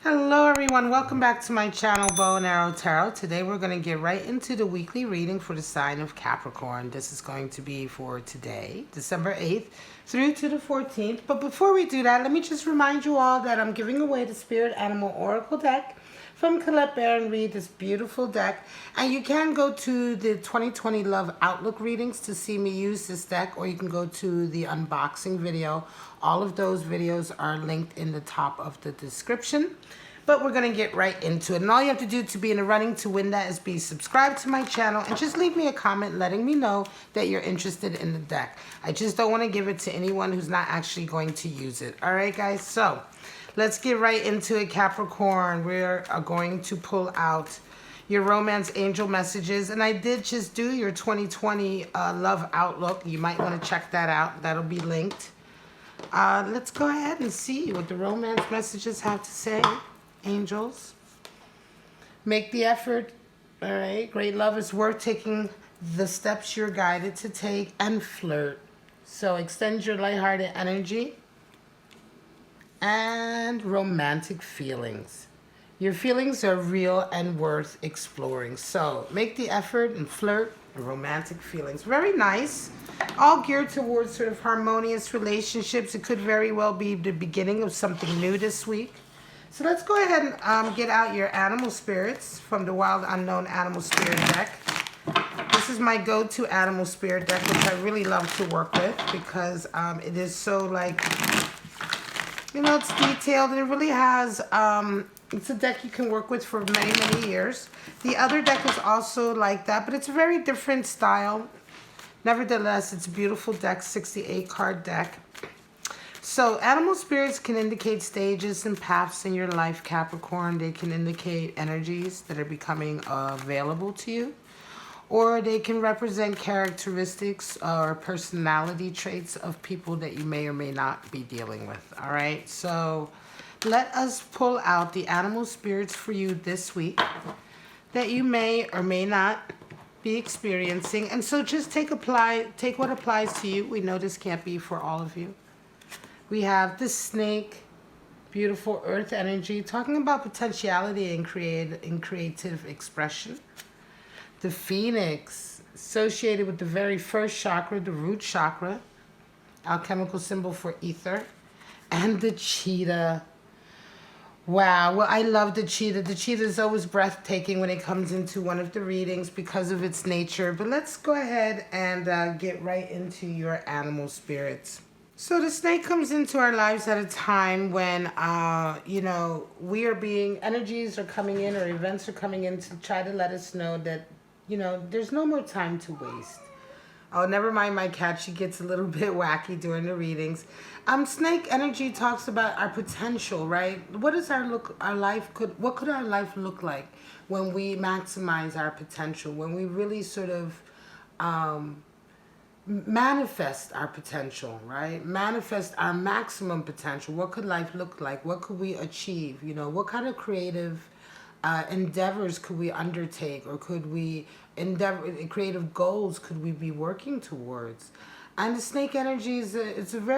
Hello everyone, welcome back to my channel Bow and Arrow Tarot. Today we're going to get right into the weekly reading for the sign of Capricorn. This is going to be for today, December 8th through to the 14th. But before we do that, let me just remind you all that I'm giving away the Spirit Animal Oracle deck from Colette Baron Reed, this beautiful deck. And you can go to the 2020 Love Outlook readings to see me use this deck, or you can go to the unboxing video. All of those videos are linked in the top of the description. But we're going to get right into it. And all you have to do to be in the running to win that is be subscribed to my channel and just leave me a comment letting me know that you're interested in the deck. I just don't want to give it to anyone who's not actually going to use it. All right, guys? So let's get right into it, Capricorn. We're going to pull out your romance angel messages. And I did just do your 2020 Love Outlook. You might want to check that out. That'll be linked. Let's go ahead and see what the romance messages have to say. Angels, make the effort. All right, great love is worth taking the steps you're guided to take, and flirt. So extend your lighthearted energy and romantic feelings. Your feelings are real and worth exploring. So make the effort and flirt and romantic feelings. Very nice. All geared towards sort of harmonious relationships. It could very well be the beginning of something new this week. So let's go ahead and get out your animal spirits from the Wild Unknown Animal Spirit deck. This is my go-to animal spirit deck, which I really love to work with because it is so, like, you know, it's detailed and it really has, it's a deck you can work with for many, many years. The other deck is also like that, but it's a very different style. Nevertheless, it's a beautiful deck, 68 card deck. So animal spirits can indicate stages and paths in your life, Capricorn. They can indicate energies that are becoming available to you. Or they can represent characteristics or personality traits of people that you may or may not be dealing with. All right, so let us pull out the animal spirits for you this week that you may or may not be experiencing. And so just take what applies to you. We know this can't be for all of you. We have the snake, beautiful earth energy, talking about potentiality and creative expression. The phoenix, associated with the very first chakra, the root chakra, alchemical symbol for ether. And the cheetah. Wow, well, I love the cheetah. The cheetah is always breathtaking when it comes into one of the readings because of its nature. But let's go ahead and get right into your animal spirits. So the snake comes into our lives at a time when, you know, energies are coming in or events are coming in to try to let us know that, you know, there's no more time to waste. Oh, never mind my cat. She gets a little bit wacky during the readings. Snake energy talks about our potential, right? What could our life look like when we maximize our potential, when we really sort of, manifest our potential, right? Manifest our maximum potential. What could life look like? What could we achieve? You know, what kind of creative endeavors could we undertake, or could we creative goals could we be working towards? And the snake energy is it's an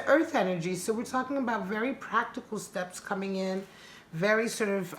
earth energy, so we're talking about very practical steps coming in, very sort of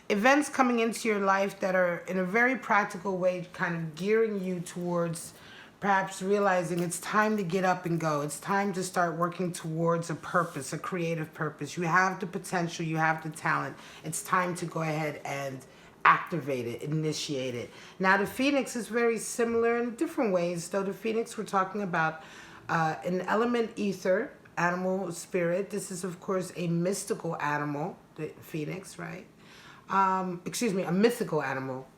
events coming into your life that are in a very practical way kind of gearing you towards perhaps realizing it's time to get up and go. It's time to start working towards a purpose, a creative purpose. You have the potential, you have the talent. It's time to go ahead and activate it, initiate it. Now the phoenix is very similar in different ways. Though the phoenix, we're talking about an element ether, animal spirit. This is, of course, a mystical animal, the phoenix, right? A mythical animal.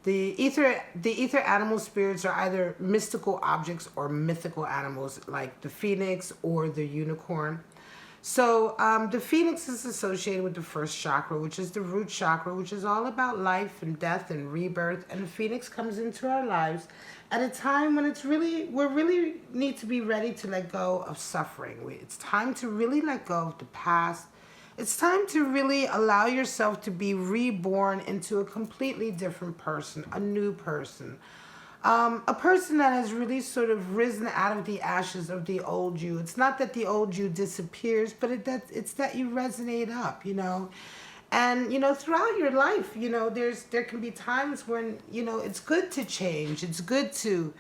The ether animal spirits are either mystical objects or mythical animals, like the phoenix or the unicorn. So the phoenix is associated with the first chakra, which is the root chakra, which is all about life and death and rebirth. And the phoenix comes into our lives at a time when we really need to be ready to let go of suffering. It's time to really let go of the past. It's time to really allow yourself to be reborn into a completely different person, a new person. A person that has really sort of risen out of the ashes of the old you. It's not that the old you disappears, but it's that you resonate up, you know. And, you know, throughout your life, you know, there can be times when, you know, it's good to change. It's good to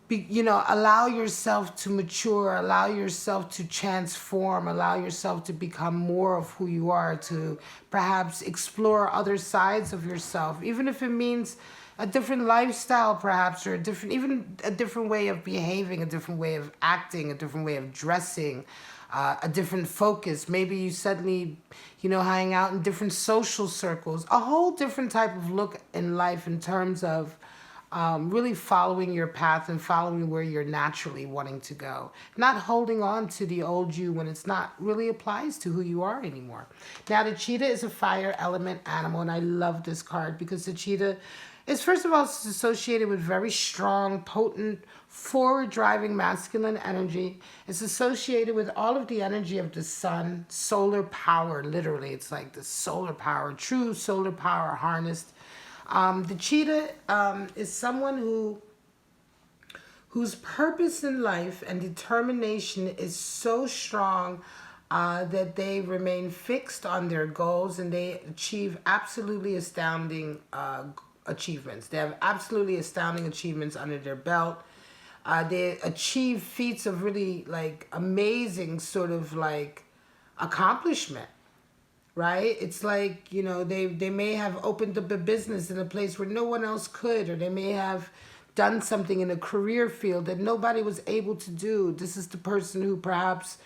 be, you know, allow yourself to mature, allow yourself to transform, allow yourself to become more of who you are, to perhaps explore other sides of yourself, even if it means a different lifestyle perhaps, or even a different way of behaving, a different way of acting, a different way of dressing, a different focus. Maybe you suddenly, you know, hang out in different social circles, a whole different type of look in life in terms of really following your path and following where you're naturally wanting to go. Not holding on to the old you when it's not really applies to who you are anymore. Now, the cheetah is a fire element animal, and I love this card because the cheetah is, first of all, it's associated with very strong, potent, forward-driving masculine energy. It's associated with all of the energy of the sun, solar power, literally. It's like the solar power, true solar power harnessed. The cheetah is someone whose purpose in life and determination is so strong that they remain fixed on their goals, and they achieve absolutely astounding achievements. They have absolutely astounding achievements under their belt. They achieve feats of really like amazing sort of like accomplishment. Right? It's like, you know, they may have opened up a business in a place where no one else could, or they may have done something in a career field that nobody was able to do. This is the person who perhaps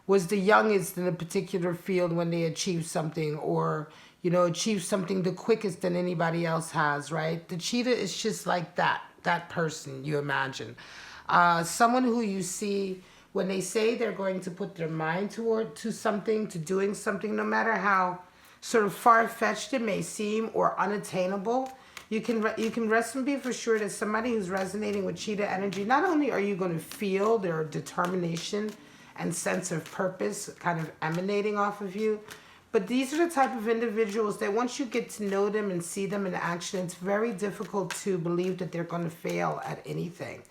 was the youngest in a particular field when they achieved something, or, you know, achieved something the quickest than anybody else has, right? The cheetah is just like that person, you imagine. Someone who you see when they say they're going to put their mind to something, to doing something, no matter how sort of far-fetched it may seem or unattainable, you can rest and be for sure that somebody who's resonating with cheetah energy, not only are you going to feel their determination and sense of purpose kind of emanating off of you, but these are the type of individuals that once you get to know them and see them in action, it's very difficult to believe that they're going to fail at anything.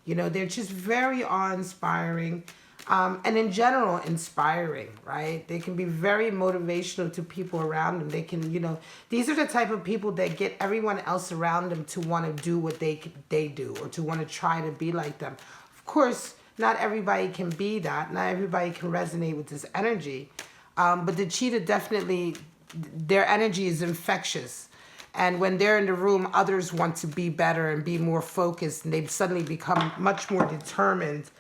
You know, they're just very awe-inspiring, and in general, inspiring, right? They can be very motivational to people around them. They can, you know, these are the type of people that get everyone else around them to want to do what they do, or to want to try to be like them. Of course, not everybody can be that. Not everybody can resonate with this energy. But the cheetah definitely, their energy is infectious. And when they're in the room, others want to be better and be more focused, and they suddenly become much more determined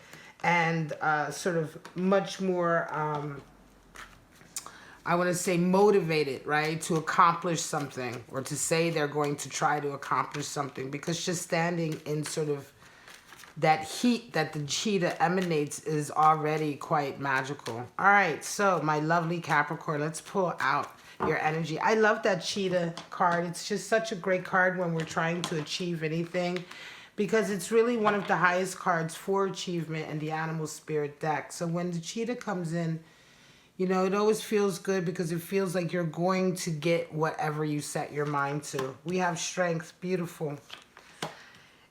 and sort of much more, I want to say, motivated, right, to accomplish something, or to say they're going to try to accomplish something, because just standing in sort of that heat that the cheetah emanates is already quite magical. All right, so my lovely Capricorn, let's pull out your energy. I love that cheetah card. It's just such a great card when we're trying to achieve anything, because it's really one of the highest cards for achievement in the animal spirit deck. So when the cheetah comes in, you know, it always feels good, because it feels like you're going to get whatever you set your mind to. We have strength. Beautiful.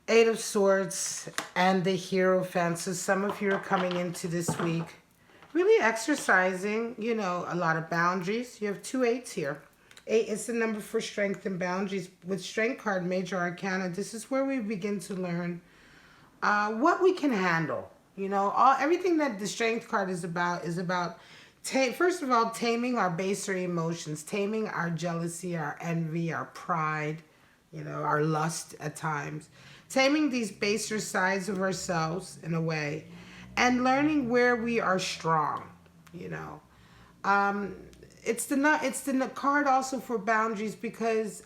8 of Swords and the Hierophant. So some of you are coming into this week really exercising, you know, a lot of boundaries. You have 2 8s here. 8 is the number for strength and boundaries. With Strength card, Major Arcana, this is where we begin to learn what we can handle. You know, everything that the Strength card is about first of all, taming our baser emotions, taming our jealousy, our envy, our pride, you know, our lust at times. Taming these baser sides of ourselves in a way, and learning where we are strong, you know. It's the card also for boundaries, because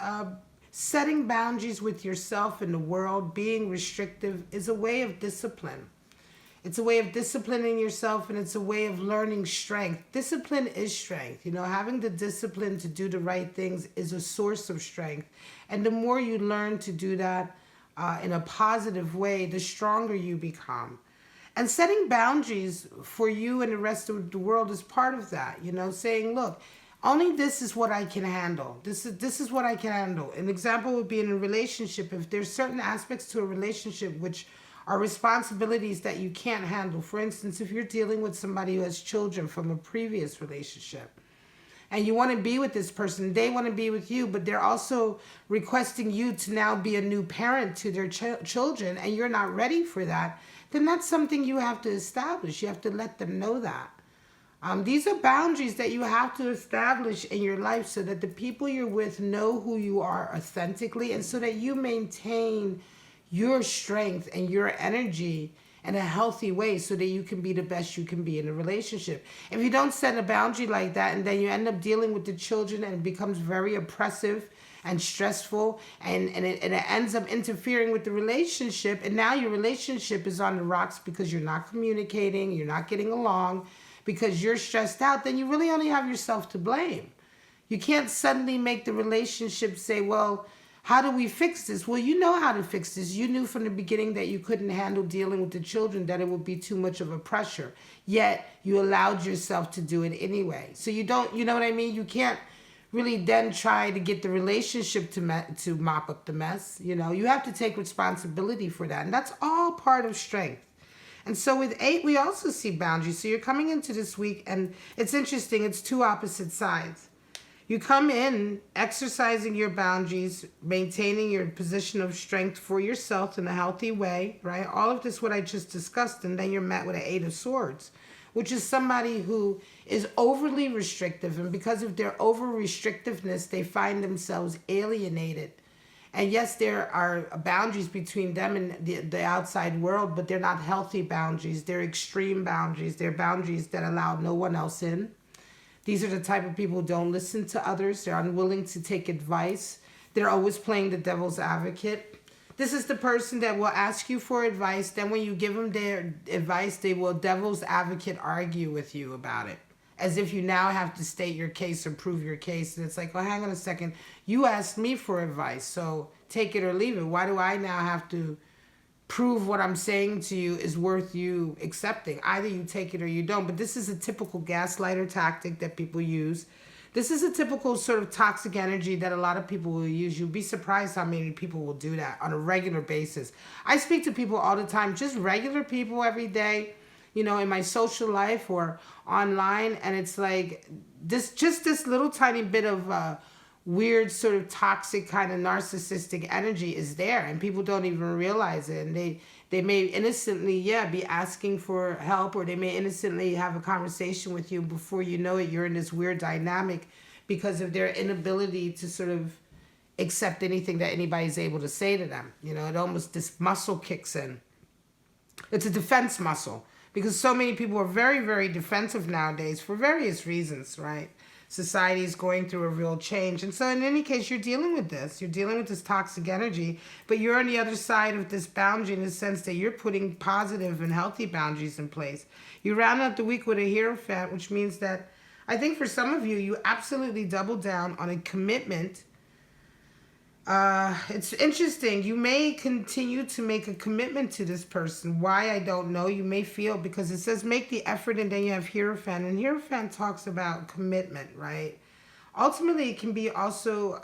setting boundaries with yourself and the world, being restrictive, is a way of discipline. It's a way of disciplining yourself, and it's a way of learning strength. Discipline is strength. You know, having the discipline to do the right things is a source of strength. And the more you learn to do that in a positive way, the stronger you become. And setting boundaries for you and the rest of the world is part of that. You know, saying, look, Only this is what I can handle. This is what I can handle. An example would be in a relationship. If there's certain aspects to a relationship which are responsibilities that you can't handle. For instance, if you're dealing with somebody who has children from a previous relationship, and you want to be with this person, they want to be with you, but they're also requesting you to now be a new parent to their children, and you're not ready for that, then that's something you have to establish. You have to let them know that. These are boundaries that you have to establish in your life so that the people you're with know who you are authentically, and so that you maintain your strength and your energy in a healthy way so that you can be the best you can be in a relationship. If you don't set a boundary like that, and then you end up dealing with the children, and it becomes very oppressive and stressful, and it ends up interfering with the relationship, and now your relationship is on the rocks because you're not communicating, you're not getting along, because you're stressed out, then you really only have yourself to blame. You can't suddenly make the relationship say, well, how do we fix this? Well, you know how to fix this. You knew from the beginning that you couldn't handle dealing with the children, that it would be too much of a pressure. Yet you allowed yourself to do it anyway. So you don't, you know what I mean? You can't really then try to get the relationship to mop up the mess. You know, you have to take responsibility for that. And that's all part of strength. And so with 8, we also see boundaries. So you're coming into this week, and it's interesting. It's two opposite sides. You come in exercising your boundaries, maintaining your position of strength for yourself in a healthy way, right? All of this, what I just discussed, and then you're met with an 8 of Swords, which is somebody who is overly restrictive. And because of their over-restrictiveness, they find themselves alienated. And yes, there are boundaries between them and the outside world, but they're not healthy boundaries. They're extreme boundaries. They're boundaries that allow no one else in. These are the type of people who don't listen to others. They're unwilling to take advice. They're always playing the devil's advocate. This is the person that will ask you for advice. Then when you give them their advice, they will devil's advocate argue with you about it, as if you now have to state your case or prove your case. And it's like, well, hang on a second. You asked me for advice, so take it or leave it. Why do I now have to prove what I'm saying to you is worth you accepting? Either you take it or you don't. But this is a typical gaslighter tactic that people use. This is a typical sort of toxic energy that a lot of people will use. You'll be surprised how many people will do that on a regular basis. I speak to people all the time, just regular people every day, you know, in my social life or online, and it's like this little tiny bit of weird sort of toxic kind of narcissistic energy is there, and people don't even realize it. And they may innocently be asking for help, or they may innocently have a conversation with you, and before you know it, you're in this weird dynamic because of their inability to sort of accept anything that anybody's able to say to them. You know, it almost, this muscle kicks in. It's a defense muscle, because so many people are very, very defensive nowadays for various reasons, right? Society is going through a real change. And so in any case, you're dealing with this. You're dealing with this toxic energy, but you're on the other side of this boundary in the sense that you're putting positive and healthy boundaries in place. You round out the week with a Hierophant, which means that I think for some of you, you absolutely double down on a commitment. It's interesting. You may continue to make a commitment to this person. Why, I don't know. You may feel, because it says make the effort, and then you have Hierophant. And Hierophant talks about commitment, right? Ultimately, it can be also,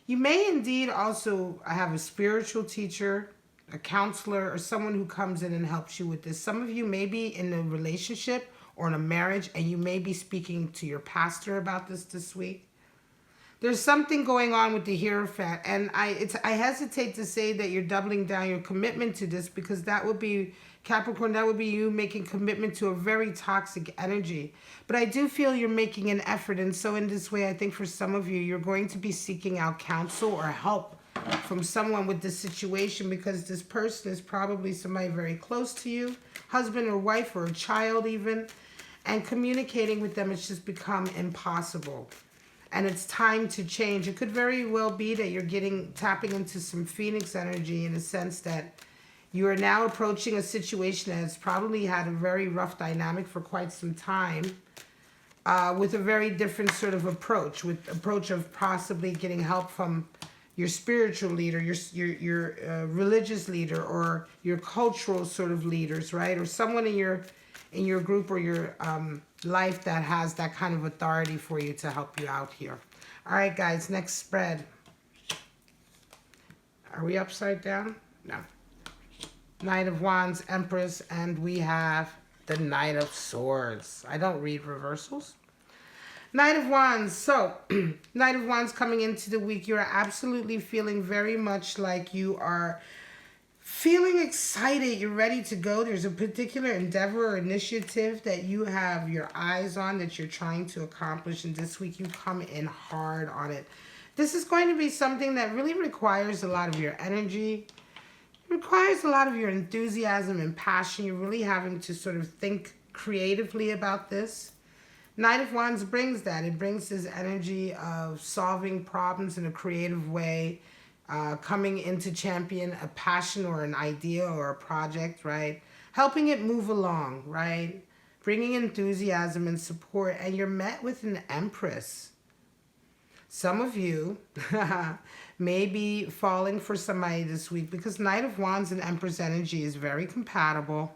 you may indeed also have a spiritual teacher, a counselor, or someone who comes in and helps you with this. Some of you may be in a relationship or in a marriage, and you may be speaking to your pastor about this week. There's something going on with the Hierophant, and I hesitate to say that you're doubling down your commitment to this, because that would be, Capricorn, that would be you making commitment to a very toxic energy. But I do feel you're making an effort, and so in this way, I think for some of you, you're going to be seeking out counsel or help from someone with this situation, because this person is probably somebody very close to you, husband or wife or a child even, and communicating with them has just become impossible. And it's time to change. It could very well be that you're tapping into some Phoenix energy, in a sense that you are now approaching a situation that has probably had a very rough dynamic for quite some time, with a very different sort of approach, with approach of possibly getting help from your spiritual leader, your religious leader, or your cultural sort of leaders, right? Or someone in in your group or your life that has that kind of authority for you to help you out here. All right, guys, next spread. Are we upside down? No. Knight of Wands, Empress, and we have the Knight of Swords. I don't read reversals. Knight of Wands. So, Knight of Wands coming into the week, you're absolutely feeling very much like you are feeling excited. You're ready to go. There's a particular endeavor or initiative that you have your eyes on that you're trying to accomplish. And this week you come in hard on it. This is going to be something that really requires a lot of your energy. It requires a lot of your enthusiasm and passion. You're really having to sort of think creatively about this. Knight of Wands brings that. It brings this energy of solving problems in a creative way, coming in to champion a passion or an idea or a project, right? Helping it move along, right? Bringing enthusiasm and support. And you're met with an Empress. Some of you may be falling for somebody this week because Knight of Wands and Empress energy is very compatible.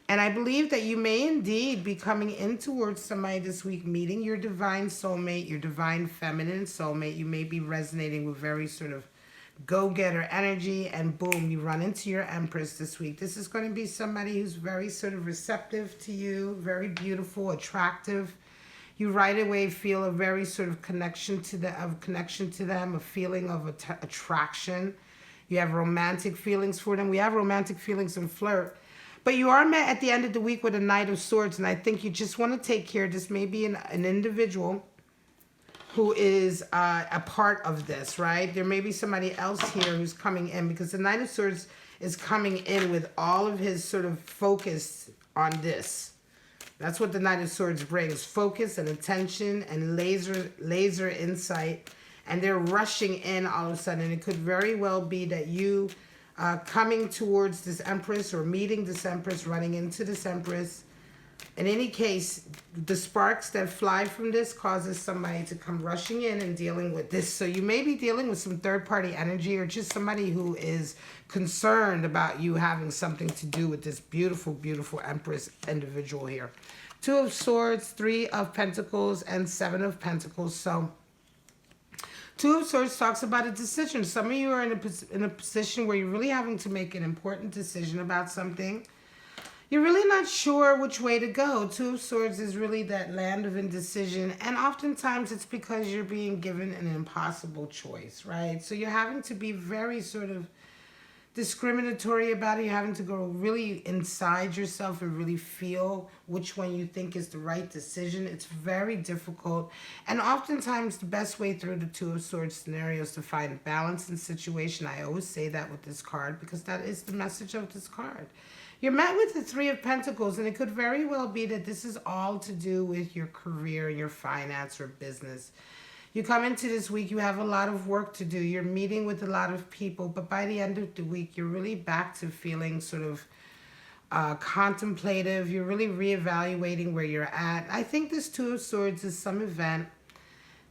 And I believe that you may indeed be coming in towards somebody this week, meeting your divine soulmate, your divine feminine soulmate. You may be resonating with very sort of go-getter energy, and boom, you run into your Empress this week. This is going to be somebody who's very sort of receptive to you, very beautiful, attractive. You right away feel a very sort of connection to them, a feeling of attraction. You have romantic feelings for them. We have romantic feelings and flirt. But you are met at the end of the week with a Knight of Swords, and I think you just want to take care. This may be an individual who is a part of this, right? There may be somebody else here who's coming in, because the Knight of Swords is coming in with all of his sort of focus on this. That's what the Knight of Swords brings, focus and attention and laser insight. And they're rushing in all of a sudden. And it could very well be that you coming towards this Empress or meeting this Empress, running into this Empress. In any case, the sparks that fly from this causes somebody to come rushing in and dealing with this. So you may be dealing with some third-party energy, or just somebody who is concerned about you having something to do with this beautiful, beautiful Empress individual here. Two of Swords, Three of Pentacles, and Seven of Pentacles. So Two of Swords talks about a decision. Some of you are in a position where you're really having to make an important decision about something. You're really not sure which way to go. Two of Swords is really that land of indecision. And oftentimes it's because you're being given an impossible choice, right? So you're having to be very sort of discriminatory about it. You're having to go really inside yourself and really feel which one you think is the right decision. It's very difficult. And oftentimes the best way through the Two of Swords scenario is to find balance in situation. I always say that with this card because that is the message of this card. You're met with the Three of Pentacles, and it could very well be that this is all to do with your career, your finance, or business. You come into this week, you have a lot of work to do. You're meeting with a lot of people, but by the end of the week, you're really back to feeling sort of contemplative. You're really reevaluating where you're at. I think this Two of Swords is some event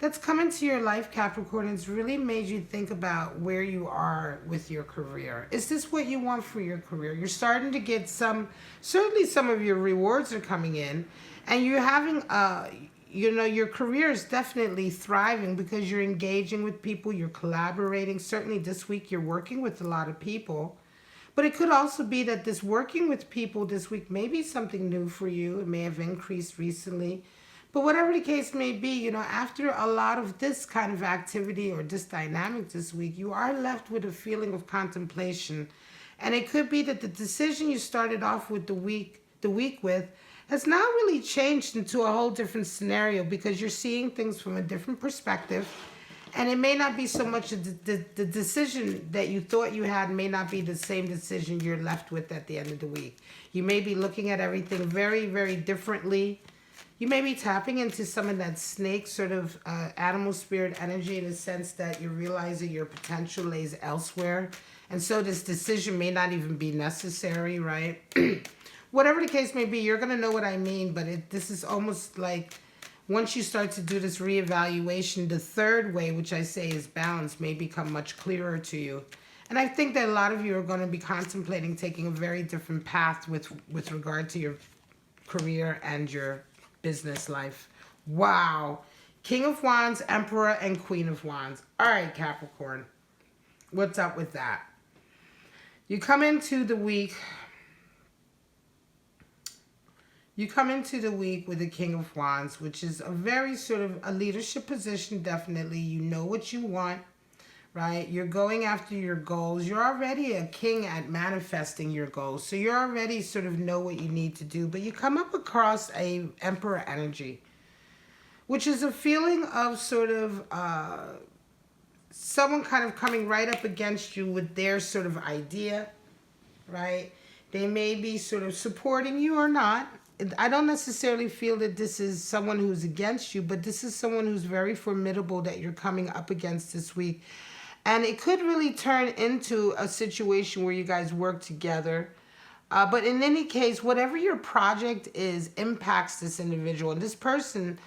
that's come into your life, Capricorn. It's really made you think about where you are with your career. Is this what you want for your career? You're starting to get certainly some of your rewards are coming in, and you're having, your career is definitely thriving because you're engaging with people, you're collaborating. Certainly this week you're working with a lot of people, but it could also be that this working with people this week may be something new for you. It may have increased recently. But whatever the case may be, after a lot of this kind of activity or this dynamic this week, you are left with a feeling of contemplation. And it could be that the decision you started off with the week with has now really changed into a whole different scenario because you're seeing things from a different perspective. And it may not be so much the decision that you thought you had may not be the same decision you're left with at the end of the week. You may be looking at everything very, very differently. You may be tapping into some of that snake sort of animal spirit energy in the sense that you realize that your potential lays elsewhere. And so this decision may not even be necessary, right? Whatever the case may be, you're going to know what I mean. But this is almost like once you start to do this reevaluation, the third way, which I say is balance, may become much clearer to you. And I think that a lot of you are going to be contemplating taking a very different path with regard to your career and your business life. Wow. King of Wands, Emperor, and Queen of Wands. All right, Capricorn. What's up with that? You come into the week. You come into the week with the King of Wands, which is a very sort of a leadership position, definitely. You know what you want, right? You're going after your goals. You're already a king at manifesting your goals. So you already sort of know what you need to do. But you come up across a Emperor energy, which is a feeling of sort of someone kind of coming right up against you with their sort of idea, right? They may be sort of supporting you or not. I don't necessarily feel that this is someone who's against you, but this is someone who's very formidable that you're coming up against this week. And it could really turn into a situation where you guys work together. But in any case, whatever your project is impacts this individual. And this person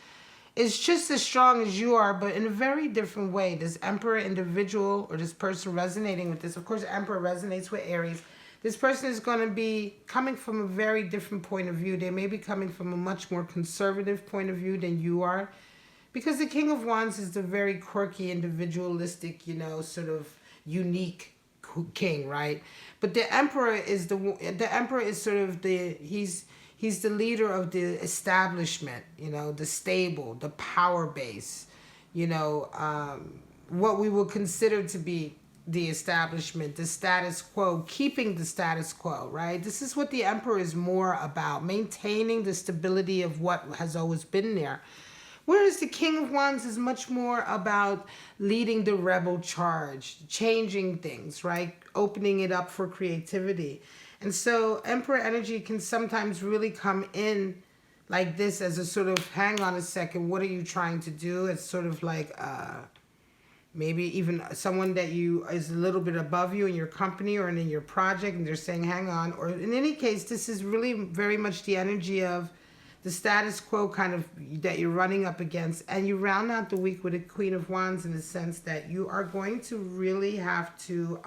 is just as strong as you are, but in a very different way. This Emperor individual or this person resonating with this, of course, Emperor resonates with Aries. This person is going to be coming from a very different point of view. They may be coming from a much more conservative point of view than you are. Because the King of Wands is the very quirky, individualistic, you know, sort of unique king, right? But the Emperor is sort of he's the leader of the establishment, you know, the stable, the power base, you know, what we will consider to be the establishment, the status quo, keeping the status quo, right? This is what the Emperor is more about, maintaining the stability of what has always been there. Whereas the King of Wands is much more about leading the rebel charge, changing things, right? Opening it up for creativity. And so Emperor energy can sometimes really come in like this as a sort of, hang on a second, what are you trying to do? It's sort of like maybe even someone that is a little bit above you in your company or in your project, and they're saying, hang on. Or in any case, this is really very much the energy of the status quo kind of that you're running up against. And you round out the week with a Queen of Wands in the sense that you are going to really have to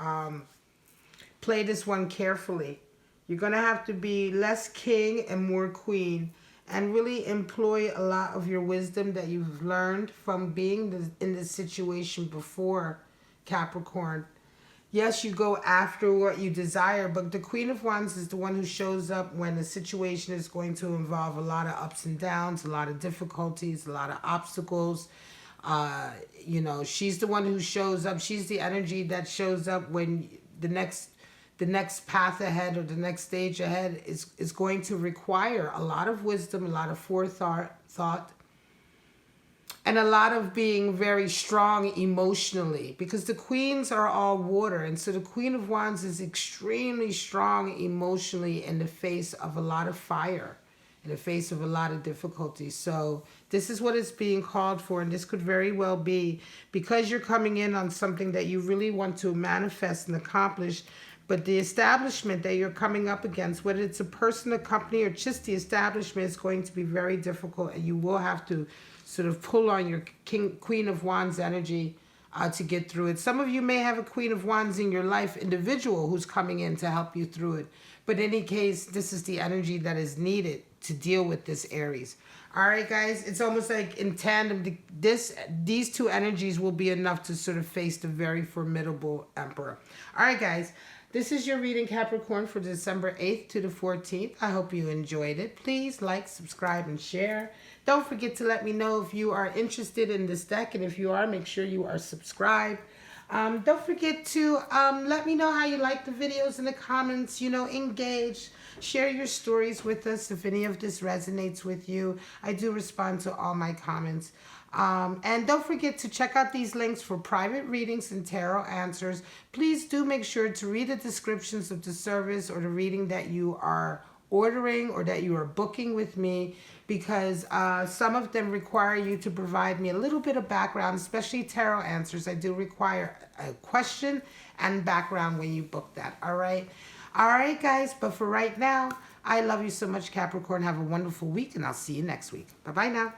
play this one carefully. You're going to have to be less king and more queen, and really employ a lot of your wisdom that you've learned from being in this situation before, Capricorn. Yes, you go after what you desire, but the Queen of Wands is the one who shows up when the situation is going to involve a lot of ups and downs, a lot of difficulties, a lot of obstacles. You know, she's the one who shows up. She's the energy that shows up when the next path ahead or the next stage ahead is going to require a lot of wisdom, a lot of forethought, and a lot of being very strong emotionally, because the queens are all water. And so the Queen of Wands is extremely strong emotionally in the face of a lot of fire, in the face of a lot of difficulty. So this is what is being called for, and this could very well be because you're coming in on something that you really want to manifest and accomplish. But the establishment that you're coming up against, whether it's a person, a company, or just the establishment, is going to be very difficult, and you will have to sort of pull on your Queen of Wands energy to get through it. Some of you may have a Queen of Wands in your life individual who's coming in to help you through it. But in any case, this is the energy that is needed to deal with this Aries. All right, guys, it's almost like in tandem, these two energies will be enough to sort of face the very formidable Emperor. All right, guys. This is your reading, Capricorn, for December 8th to the 14th. I hope you enjoyed it. Please like, subscribe, and share. Don't forget to let me know if you are interested in this deck. And if you are, make sure you are subscribed. Don't forget to let me know how you like the videos in the comments. You know, engage. Share your stories with us if any of this resonates with you. I do respond to all my comments. And don't forget to check out these links for private readings and tarot answers. Please do make sure to read the descriptions of the service or the reading that you are ordering or that you are booking with me, because some of them require you to provide me a little bit of background, especially tarot answers. I do require a question and background when you book that. All right, guys. But for right now, I love you so much, Capricorn. Have a wonderful week, and I'll see you next week. Bye-bye now.